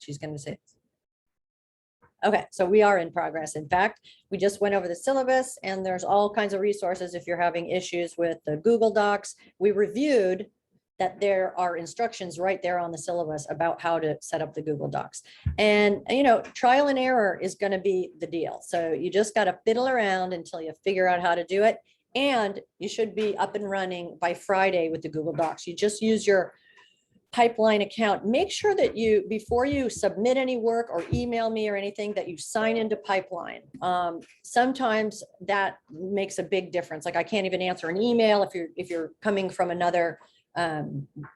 she's going to say. Okay, so we are in progress. In fact, we just went over the syllabus and there's all kinds of resources if you're having issues with the Google Docs. We reviewed that there are instructions right there on the syllabus about how to set up the Google Docs. And, you know, trial and error is going to be the deal. So you just got to fiddle around until you figure out how to do it. And you should be up and running by Friday with the Google Docs. You just use your Pipeline account. Make sure that you, before you submit any work or email me or anything, that you sign into Pipeline. Sometimes that makes a big difference. Like I can't even answer an email if you're coming from another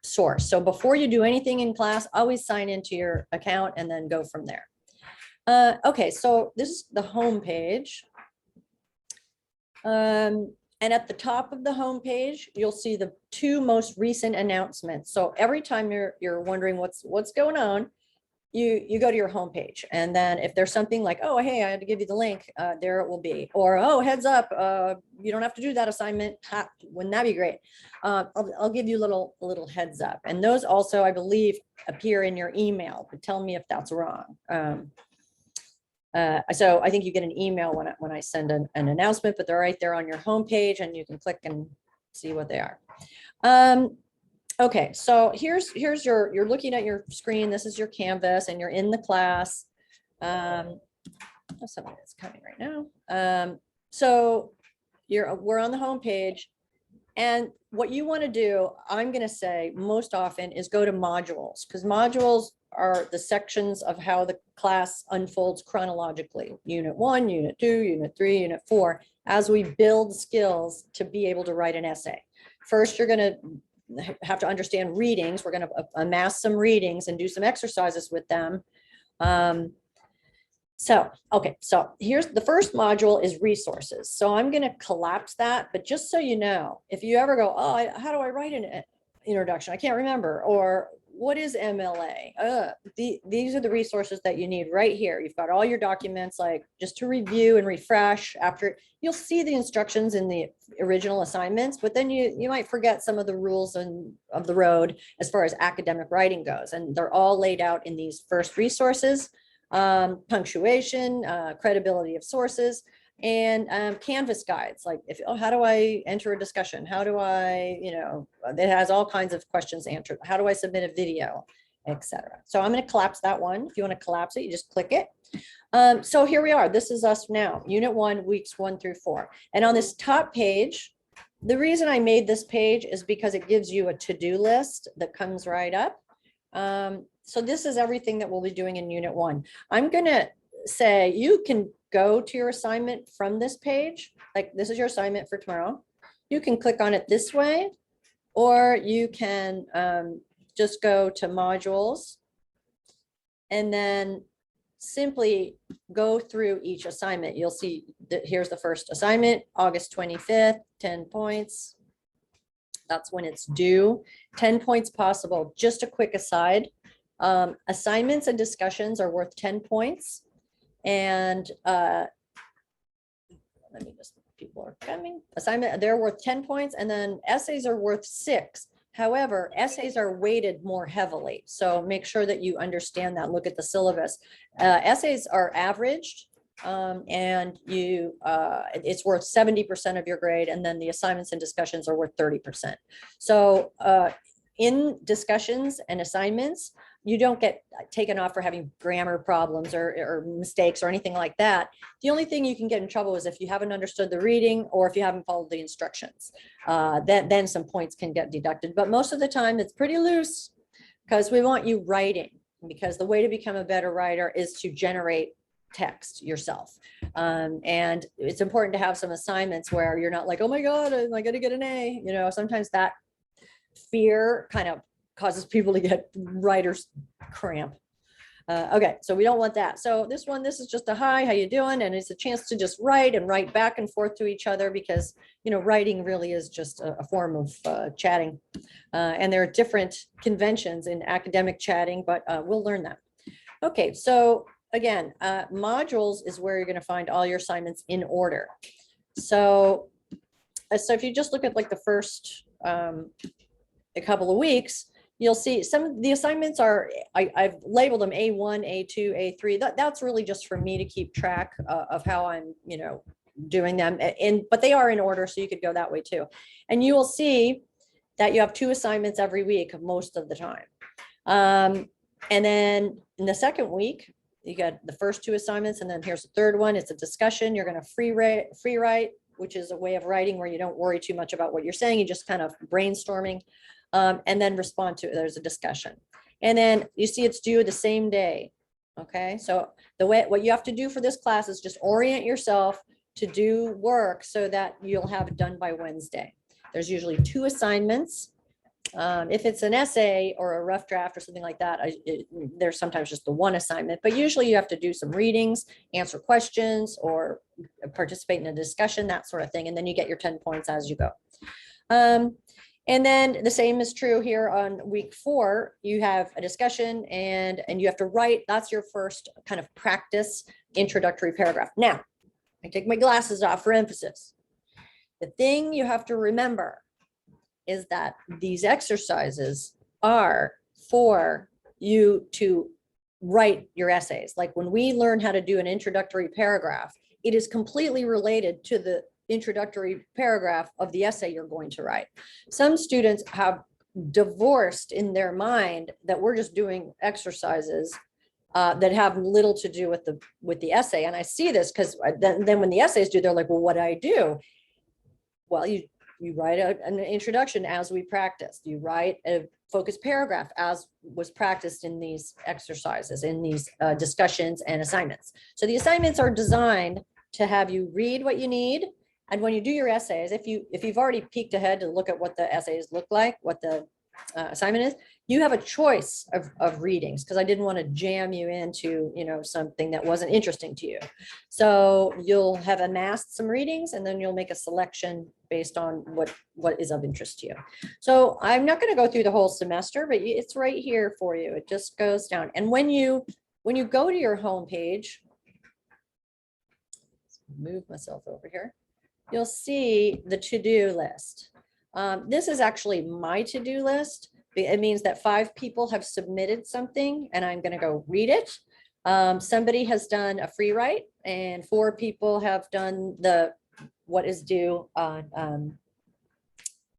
source. So before you do anything in class, always sign into your account and then go from there. Okay, so this is the home page. And at the top of the home page, you'll see the 2 most recent announcements. So every time you're wondering what's going on, you go to your home page. And then if there's something like, oh, hey, I had to give you the link, there it will be. Or, oh, heads up, you don't have to do that assignment. Ha, wouldn't that be great? I'll give you a little heads up. And those also, I believe, appear in your email, but tell me if that's wrong. So I think you get an email when I send an announcement, but they're right there on your homepage and you can click and see what they are. Okay, so here's you're looking at your screen. This is your Canvas and you're in the class. Something that's coming right now. So we're on the homepage. And what you want to do, I'm going to say most often, is go to modules, because modules are the sections of how the class unfolds chronologically. Unit 1, Unit 2, Unit 3, Unit 4, as we build skills to be able to write an essay. First, you're going to have to understand readings. We're going to amass some readings and do some exercises with them. Okay, so here's the first module is resources. So I'm going to collapse that, but just so you know, if you ever go, oh, how do I write an introduction? I can't remember. Or what is MLA? These are the resources that you need right here. You've got all your documents, like just to review and refresh after. You'll see the instructions in the original assignments, but then you might forget some of the rules of the road as far as academic writing goes. And they're all laid out in these first resources. Punctuation, credibility of sources, and Canvas guides. Like how do I enter a discussion? How do I, it has all kinds of questions answered. How do I submit a video, etc. So I'm going to collapse that one. If you want to collapse it, you just click it. So here we are. This is us now, Unit 1, weeks 1 through 4. And on this top page, the reason I made this page is because it gives you a to-do list that comes right up. So this is everything that we'll be doing in Unit 1. I'm going to say you can go to your assignment from this page. Like this is your assignment for tomorrow. You can click on it this way, or you can just go to modules and then simply go through each assignment. You'll see that here's the first assignment, August 25th, 10 points. That's when it's due. 10 points possible. Just a quick aside. Assignments and discussions are worth 10 points. And let me just, people are coming. Assignment, they're worth 10 points. And then essays are worth 6. However, essays are weighted more heavily. So make sure that you understand that. Look at the syllabus. Essays are averaged. And it's worth 70% of your grade, and then the assignments and discussions are worth 30%. So in discussions and assignments, you don't get taken off for having grammar problems or mistakes or anything like that. The only thing you can get in trouble is if you haven't understood the reading or if you haven't followed the instructions. Then some points can get deducted, but most of the time it's pretty loose because we want you writing, because the way to become a better writer is to generate text yourself. And it's important to have some assignments where you're not like, oh my God, am I going to get an A? Sometimes that fear kind of causes people to get writer's cramp. Okay, so we don't want that. So this is just a hi, how you doing? And it's a chance to just write and write back and forth to each other, because, writing really is just a form of chatting. And there are different conventions in academic chatting, but we'll learn that. Okay, so again, modules is where you're going to find all your assignments in order. So if you just look at like the first a couple of weeks, you'll see some of the assignments are, I've labeled them A1, A2, A3. That's really just for me to keep track of how I'm, doing them. But they are in order, so you could go that way too. And you will see that you have 2 assignments every week most of the time. And then in the second week, you got the first 2 assignments, and then here's the third one. It's a discussion. You're going to free write, which is a way of writing where you don't worry too much about what you're saying. You just kind of brainstorming, and then respond to it. There's a discussion. And then you see it's due the same day. Okay, so what you have to do for this class is just orient yourself to do work so that you'll have it done by Wednesday. There's usually 2 assignments. If it's an essay or a rough draft or something like that, there's sometimes just the 1 assignment, but usually you have to do some readings, answer questions, or participate in a discussion, that sort of thing. And then you get your 10 points as you go. And then the same is true here on week 4. You have a discussion and you have to write. That's your first kind of practice introductory paragraph. Now, I take my glasses off for emphasis. The thing you have to remember is that these exercises are for you to write your essays. Like when we learn how to do an introductory paragraph, it is completely related to the introductory paragraph of the essay you're going to write. Some students have divorced in their mind that we're just doing exercises that have little to do with the essay. And I see this because then when the essays do, they're like, well, what do I do? Well, you write an introduction as we practiced. You write a focused paragraph as was practiced in these exercises, in these discussions and assignments. So the assignments are designed to have you read what you need. And when you do your essays, if you've already peeked ahead to look at what the essays look like, what the assignment is, you have a choice of readings, because I didn't want to jam you into something that wasn't interesting to you. So you'll have amassed some readings, and then you'll make a selection based on what is of interest to you. So I'm not going to go through the whole semester, but it's right here for you. It just goes down. And when you go to your home page, move myself over here, you'll see the to-do list. This is actually my to-do list. It means that 5 people have submitted something and I'm going to go read it. Somebody has done a free write and 4 people have done what is due on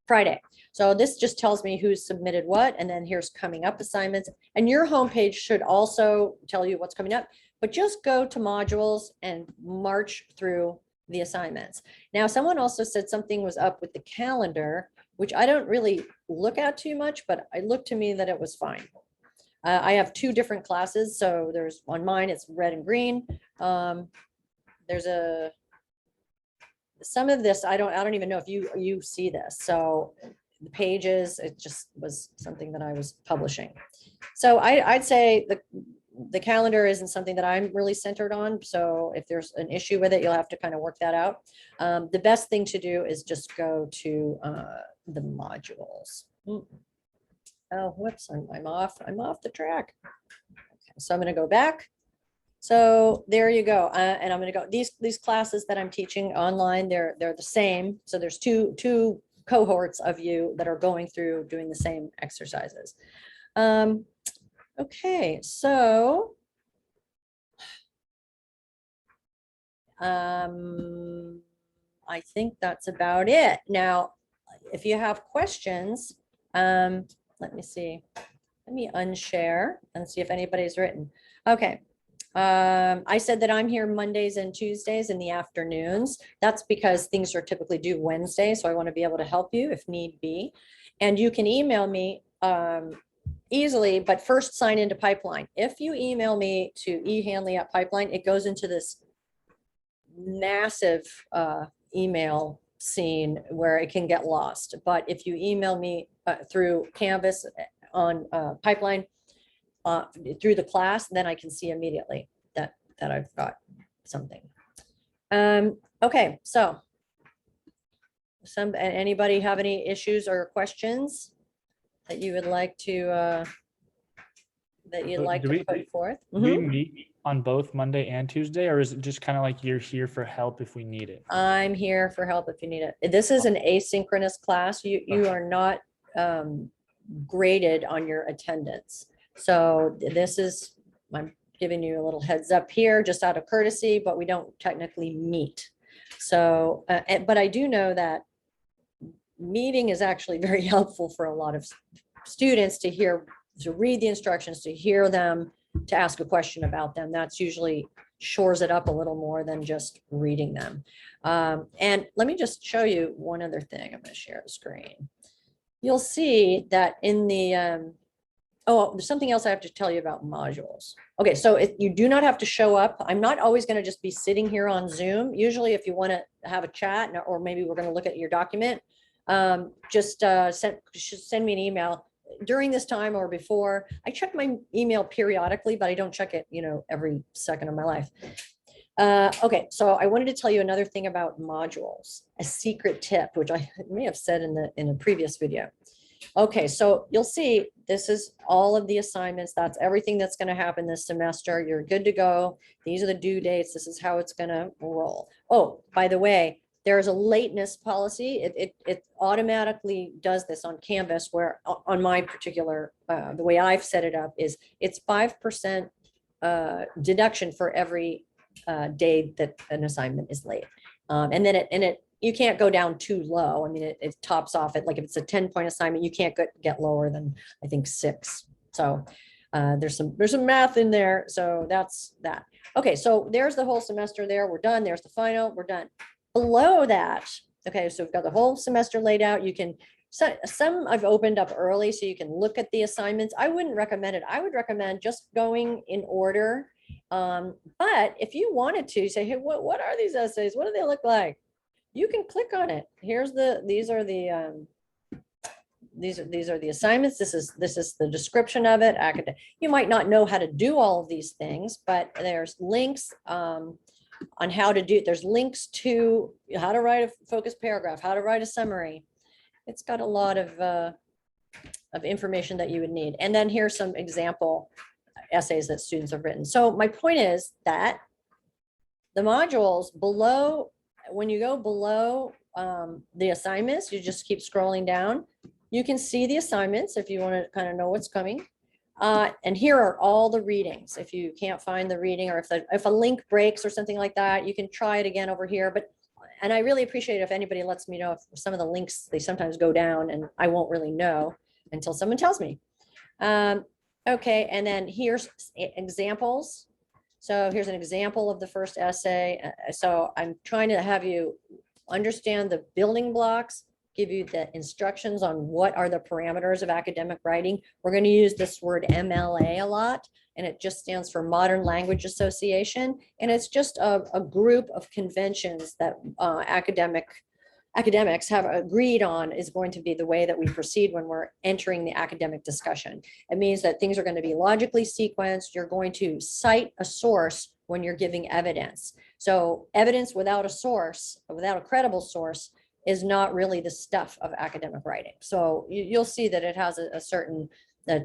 Friday. So this just tells me who's submitted what, and then here's coming up assignments. And your homepage should also tell you what's coming up, but just go to modules and march through the assignments. Now, someone also said something was up with the calendar, which I don't really look at too much, but it looked to me that it was fine. I have 2 different classes. So there's on mine, it's red and green. There's some of this, I don't even know if you see this. So the pages, it just was something that I was publishing. So I'd say the calendar isn't something that I'm really centered on. So if there's an issue with it, you'll have to kind of work that out. The best thing to do is just go to the modules. Oh, whoops, I'm off the track. Okay, so I'm going to go back. So there you go. And I'm going to go, these classes that I'm teaching online, they're the same. So there's two cohorts of you that are going through doing the same exercises. Okay, so I think that's about it. Now, if you have questions, let me see. Let me unshare and see if anybody's written. Okay. I said that I'm here Mondays and Tuesdays in the afternoons. That's because things are typically due Wednesday. So I want to be able to help you if need be. And you can email me easily, but first sign into Pipeline. If you email me to ehanley@Pipeline, it goes into this massive email scene where it can get lost. But if you email me through Canvas on Pipeline, through the class, then I can see immediately that I've got something. Okay, so anybody have any issues or questions that you would like to put forth? Do we meet on both Monday and Tuesday, or is it just kind of like you're here for help if we need it? I'm here for help if you need it. This is an asynchronous class. You are not graded on your attendance. So this is, I'm giving you a little heads up here just out of courtesy, but we don't technically meet. So, but I do know that meeting is actually very helpful for a lot of students to hear, to read the instructions, to hear them, to ask a question about them. That's usually shores it up a little more than just reading them. And let me just show you one other thing. I'm going to share the screen. You'll see that in the, oh, there's something else I have to tell you about modules. Okay, so if you do not have to show up, I'm not always going to just be sitting here on Zoom. Usually if you want to have a chat, or maybe we're going to look at your document, just send me an email during this time or before. I check my email periodically, but I don't check it, every second of my life. Okay, so I wanted to tell you another thing about modules, a secret tip, which I may have said in a previous video. Okay, so you'll see this is all of the assignments. That's everything that's going to happen this semester. You're good to go. These are the due dates. This is how it's going to roll. Oh, by the way, there's a lateness policy. It automatically does this on Canvas, where on my particular, the way I've set it up is it's 5% deduction for every day that an assignment is late. And then you can't go down too low. I mean, it tops off at, like, if it's a 10-point assignment, you can't get lower than, I think, 6. So there's some math in there. So that's that. Okay, so there's the whole semester there. We're done. There's the final. We're done. Below that, okay, so we've got the whole semester laid out. You can, some I've opened up early so you can look at the assignments. I wouldn't recommend it. I would recommend just going in order. But if you wanted to say, hey, what are these essays? What do they look like? You can click on it. Here's these are the assignments. This is the description of it. You might not know how to do all of these things, but there's links on how to do. There's links to how to write a focused paragraph, how to write a summary. It's got a lot of information that you would need. And then here's some example essays that students have written. So my point is that the modules below, when you go below the assignments, you just keep scrolling down. You can see the assignments if you want to kind of know what's coming. And here are all the readings. If you can't find the reading, or if a link breaks or something like that, you can try it again over here. And I really appreciate if anybody lets me know if some of the links, they sometimes go down, and I won't really know until someone tells me. Okay, and then here's examples. So here's an example of the first essay. So I'm trying to have you understand the building blocks, give you the instructions on what are the parameters of academic writing. We're going to use this word MLA a lot, and it just stands for Modern Language Association. And it's just a group of conventions that academics have agreed on is going to be the way that we proceed when we're entering the academic discussion. It means that things are going to be logically sequenced. You're going to cite a source when you're giving evidence. So evidence without a source, without a credible source, is not really the stuff of academic writing. So you'll see that it has a certain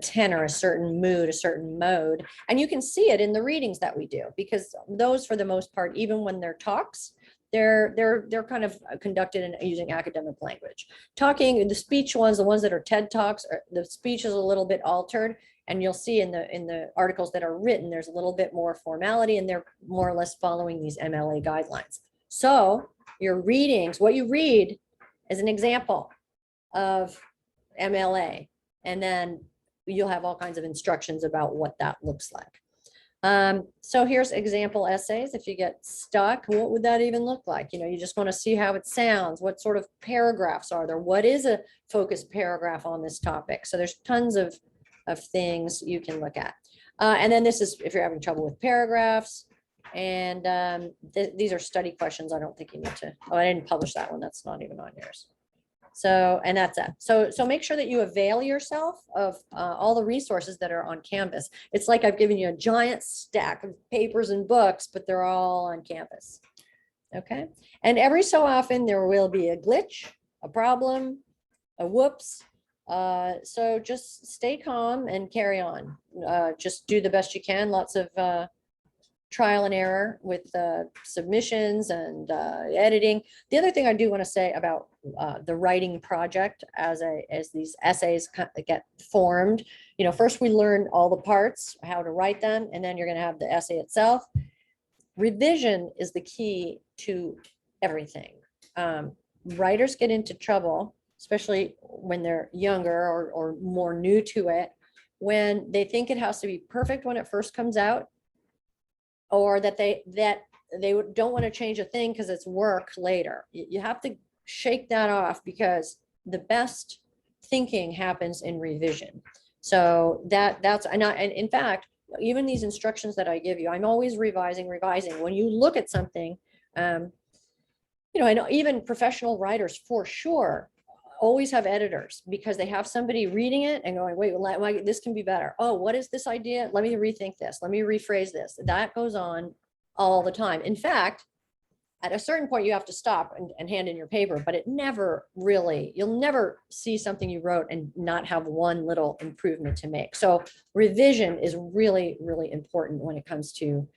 tenor, a certain mood, a certain mode, and you can see it in the readings that we do, because those, for the most part, even when they're talks, they're kind of conducted in using academic language. Talking, the speech ones, the ones that are TED Talks, the speech is a little bit altered, and you'll see in the articles that are written, there's a little bit more formality, and they're more or less following these MLA guidelines. So your readings, what you read, is an example of MLA, and then you'll have all kinds of instructions about what that looks like. So here's example essays. If you get stuck, what would that even look like? You just want to see how it sounds. What sort of paragraphs are there? What is a focused paragraph on this topic? So there's tons of things you can look at. And then this is if you're having trouble with paragraphs. And these are study questions. I don't think you need to. Oh, I didn't publish that one. That's not even on yours. So, and that's it. So make sure that you avail yourself of all the resources that are on Canvas. It's like I've given you a giant stack of papers and books, but they're all on Canvas. Okay. And every so often there will be a glitch, a problem, a whoops. So just stay calm and carry on. Just do the best you can. Lots of trial and error with submissions and editing. The other thing I do want to say about the writing project as these essays get formed, first we learn all the parts, how to write them, and then you're going to have the essay itself. Revision is the key to everything. Writers get into trouble, especially when they're younger or more new to it, when they think it has to be perfect when it first comes out, or that they don't want to change a thing because it's work later. You have to shake that off, because the best thinking happens in revision. So that's, and in fact, even these instructions that I give you, I'm always revising. When you look at something, I know even professional writers for sure always have editors, because they have somebody reading it and going, wait, well, this can be better. Oh, what is this idea? Let me rethink this. Let me rephrase this. That goes on all the time. In fact, at a certain point, you have to stop and hand in your paper, but it never really, you'll never see something you wrote and not have one little improvement to make. So revision is really, really important when it comes to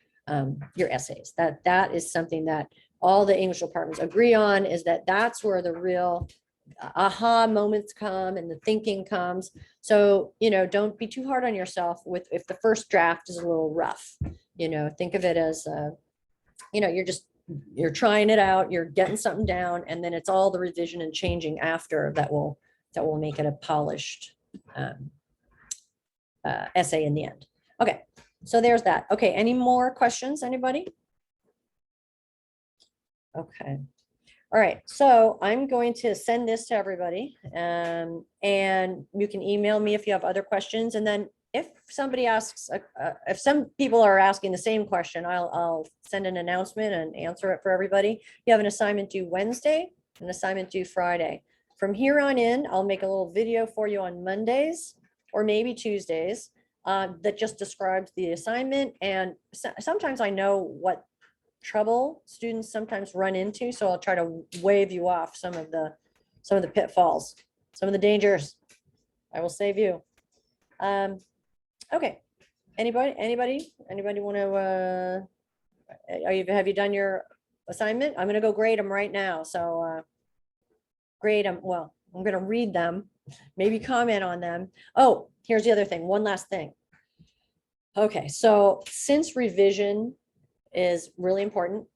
your essays. That is something that all the English departments agree on, is that's where the real aha moments come and the thinking comes. So, don't be too hard on yourself if the first draft is a little rough. Think of it as, you're trying it out, you're getting something down, and then it's all the revision and changing after that will make it a polished essay in the end. Okay, so there's that. Okay, any more questions, anybody? Okay. All right, so I'm going to send this to everybody, and you can email me if you have other questions. And then if somebody asks, if some people are asking the same question, I'll send an announcement and answer it for everybody. You have an assignment due Wednesday, an assignment due Friday. From here on in, I'll make a little video for you on Mondays or maybe Tuesdays that just describes the assignment. And sometimes I know what trouble students sometimes run into, so I'll try to wave you off some of the pitfalls, some of the dangers. I will save you. Okay, anybody want to have you done your assignment? I'm gonna go grade them right now. So grade them. Well, I'm gonna read them, maybe comment on them. Oh, here's the other thing, one last thing. Okay, so since revision is really important,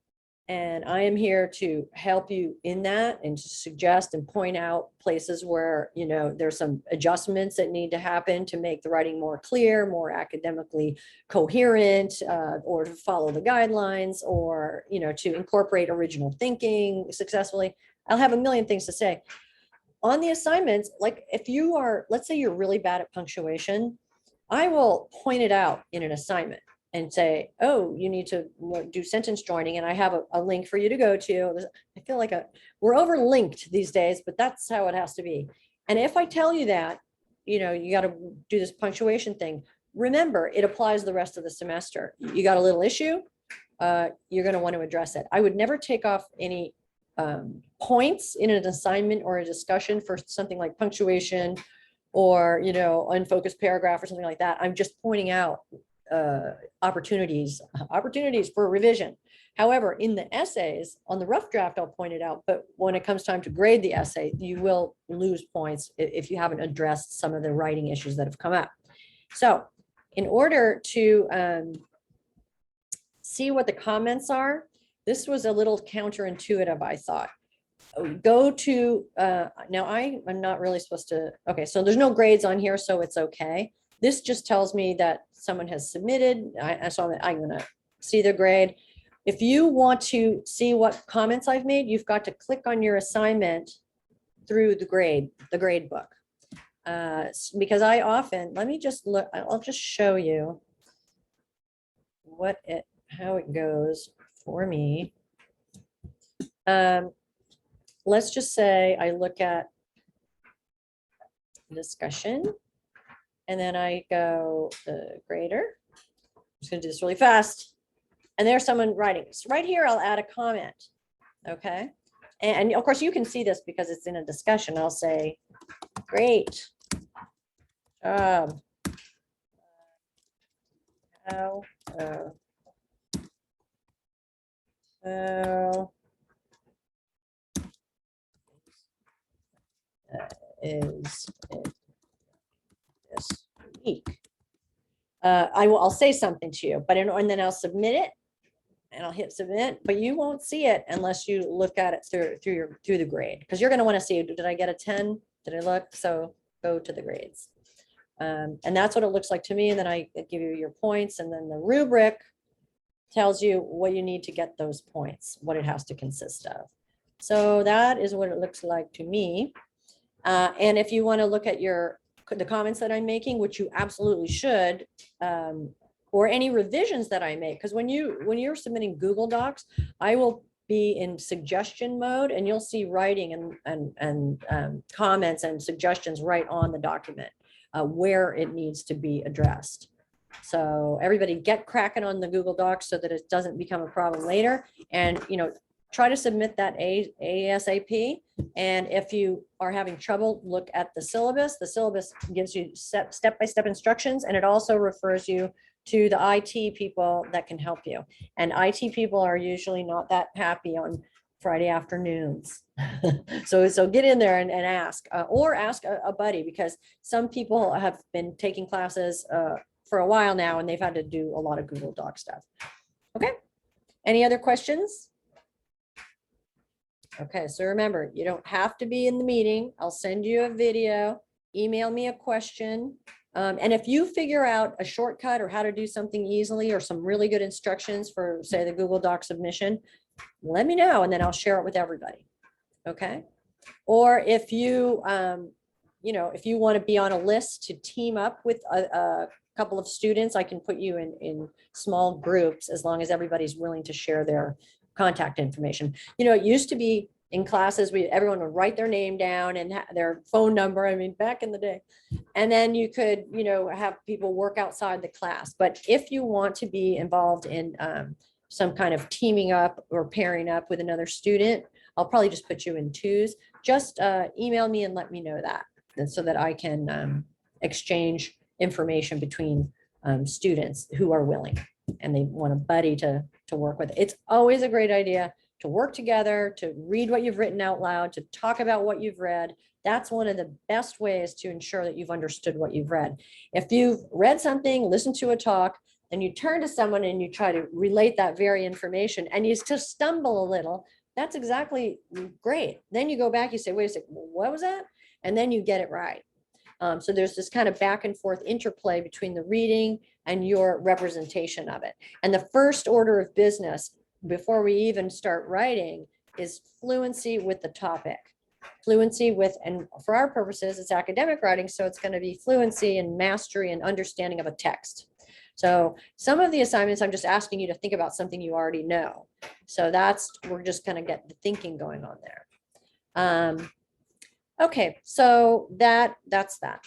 and I am here to help you in that and to suggest and point out places where there's some adjustments that need to happen to make the writing more clear, more academically coherent, or to follow the guidelines, or to incorporate original thinking successfully. I'll have a million things to say on the assignments. Like if you are, let's say you're really bad at punctuation, I will point it out in an assignment and say, oh, you need to do sentence joining, and I have a link for you to go to. I feel like we're over linked these days, but that's how it has to be. And if I tell you that, you got to do this punctuation thing, remember, it applies the rest of the semester. You got a little issue, you're going to want to address it. I would never take off any points in an assignment or a discussion for something like punctuation or, unfocused paragraph or something like that. I'm just pointing out opportunities for revision. However, in the essays, on the rough draft, I'll point it out, but when it comes time to grade the essay, you will lose points if you haven't addressed some of the writing issues that have come up. So in order to see what the comments are, this was a little counterintuitive, I thought. Go to, now I'm not really supposed to, okay, so there's no grades on here, so it's okay. This just tells me that someone has submitted. So I'm going to see the grade. If you want to see what comments I've made, you've got to click on your assignment through the grade book. Because I often, let me just look, I'll just show you how it goes for me. Let's just say I look at discussion, and then I go the grader. I'm just gonna do this really fast. And there's someone writing. So right here, I'll add a comment. Okay. And of course you can see this because it's in a discussion. I'll say, great job. How is it this week? I'll say something to you, but and then I'll submit it and I'll hit submit, but you won't see it unless you look at it through the grade, because you're going to want to see, did I get a 10? Did I look? So go to the grades. And that's what it looks like to me. And then I give you your points, and then the rubric tells you what you need to get those points, what it has to consist of. So that is what it looks like to me. And if you want to look at the comments that I'm making, which you absolutely should, or any revisions that I make, because when you're submitting Google Docs, I will be in suggestion mode, and you'll see writing and comments and suggestions right on the document where it needs to be addressed. So everybody get cracking on the Google Docs so that it doesn't become a problem later. And, try to submit that ASAP. And if you are having trouble, look at the syllabus. The syllabus gives you step-by-step instructions, and it also refers you to the IT people that can help you. And IT people are usually not that happy on Friday afternoons. So get in there and ask, or ask a buddy, because some people have been taking classes for a while now, and they've had to do a lot of Google Doc stuff. Okay. Any other questions? Okay, so remember, you don't have to be in the meeting. I'll send you a video, email me a question. And if you figure out a shortcut or how to do something easily, or some really good instructions for, say, the Google Doc submission, let me know, and then I'll share it with everybody. Okay. Or if you, if you want to be on a list to team up with a couple of students, I can put you in small groups, as long as everybody's willing to share their contact information. It used to be in classes, everyone would write their name down and their phone number. I mean, back in the day. And then you could, have people work outside the class. But if you want to be involved in some kind of teaming up or pairing up with another student, I'll probably just put you in twos. Just email me and let me know that, so that I can exchange information between students who are willing and they want a buddy to work with. It's always a great idea to work together, to read what you've written out loud, to talk about what you've read. That's one of the best ways to ensure that you've understood what you've read. If you've read something, listened to a talk, then you turn to someone and you try to relate that very information, and you just stumble a little, that's exactly great. Then you go back, you say, wait a second, what was that? And then you get it right. So there's this kind of back and forth interplay between the reading and your representation of it. And the first order of business before we even start writing is fluency with the topic. Fluency with, and for our purposes, it's academic writing, so it's going to be fluency and mastery and understanding of a text. So some of the assignments, I'm just asking you to think about something you already know. So we're just going to get the thinking going on there. Okay, so that's that.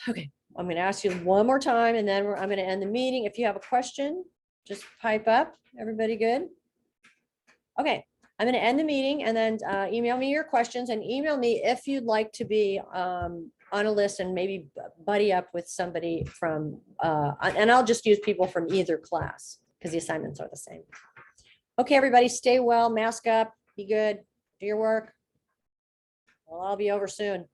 Okay, I'm going to ask you one more time, and then I'm going to end the meeting. If you have a question, just pipe up. Everybody good? Okay, I'm going to end the meeting, and then email me your questions, and email me if you'd like to be on a list and maybe buddy up with somebody from, and I'll just use people from either class because the assignments are the same. Okay, everybody, stay well, mask up, be good, do your work. Well, I'll be over soon.